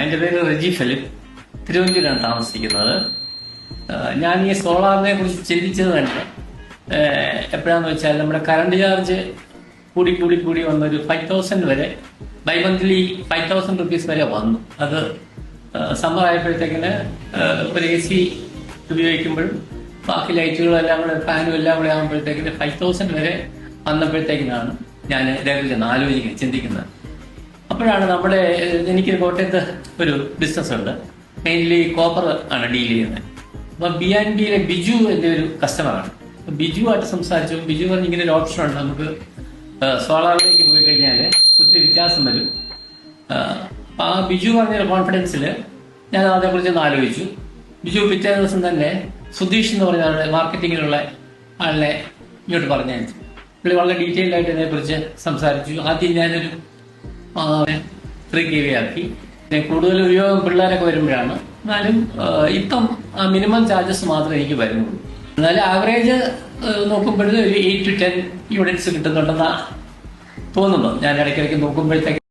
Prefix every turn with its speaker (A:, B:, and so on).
A: എൻ്റെ പേര് റജി ഫിലിപ്പ്, തിരുവനന്തപുരമാണ് താമസിക്കുന്നത്. ഞാൻ ഈ സോളാറിനെ കുറിച്ച് ചിന്തിച്ചത് തന്നെ എപ്പോഴാന്ന് വെച്ചാൽ നമ്മുടെ കറണ്ട് ചാർജ് കൂടി വന്നൊരു 5,000 വരെ, ബൈ മന്ത്ലി 5,000 റുപ്പീസ് വരെ വന്നു. അത് സമ്മർ ആയപ്പോഴത്തേക്കിന് ഒരു AC ഉപയോഗിക്കുമ്പോഴും ബാക്കി ലൈറ്റുകളെല്ലാം കൂടെ ഫാനും എല്ലാം കൂടെ ആകുമ്പോഴത്തേക്കിന് 5,000 വരെ വന്നപ്പോഴത്തേക്കിനാണ് ഞാൻ ഇതേക്കുറിച്ച് ചിന്തിക്കുന്നത്. അപ്പോഴാണ് എനിക്ക് കോട്ടയത്ത് ഒരു ബിസിനസ് ഉണ്ട്, മെയിൻലി കോപ്പർ ആണ് ഡീൽ ചെയ്യുന്നത്. അപ്പൊ BNBയിലെ ബിജു എന്റെ ഒരു കസ്റ്റമറാണ്. ബിജുവായിട്ട് സംസാരിച്ചു. ബിജു പറഞ്ഞ ഇങ്ങനെ ഒരു ഓപ്ഷൻ ഉണ്ട്, നമുക്ക് സോളാറിലേക്ക് പോയി കഴിഞ്ഞാൽ ഒത്തിരി വ്യത്യാസം വരും. ആ ബിജു പറഞ്ഞ കോൺഫിഡൻസിൽ ഞാൻ അതേക്കുറിച്ച് ആലോചിച്ചു. ബിജു പിറ്റേ ദിവസം തന്നെ സുധീഷ് എന്ന് പറഞ്ഞ ആളുടെ മാർക്കറ്റിങ്ങിലുള്ള ആളിനെ ഇങ്ങോട്ട് പറഞ്ഞയച്ചു. പുള്ളി വളരെ ഡീറ്റെയിൽഡ് ആയിട്ട് ഇതിനെക്കുറിച്ച് സംസാരിച്ചു. ആദ്യം ഞാനൊരു 3 kV ആക്കി. കൂടുതൽ ഉപയോഗം പിള്ളേരൊക്കെ വരുമ്പോഴാണ്. എന്നാലും ഇപ്പം മിനിമം ചാർജസ് മാത്രമേ എനിക്ക് വരുന്നുള്ളൂ. എന്നാലും ആവറേജ് നോക്കുമ്പോഴേ ഒരു 8 to 10 യൂണിറ്റ്സ് കിട്ടുന്നുണ്ടെന്നാ തോന്നുന്നു. ഞാൻ ഇടയ്ക്കിടയ്ക്ക് നോക്കുമ്പോഴത്തേക്ക്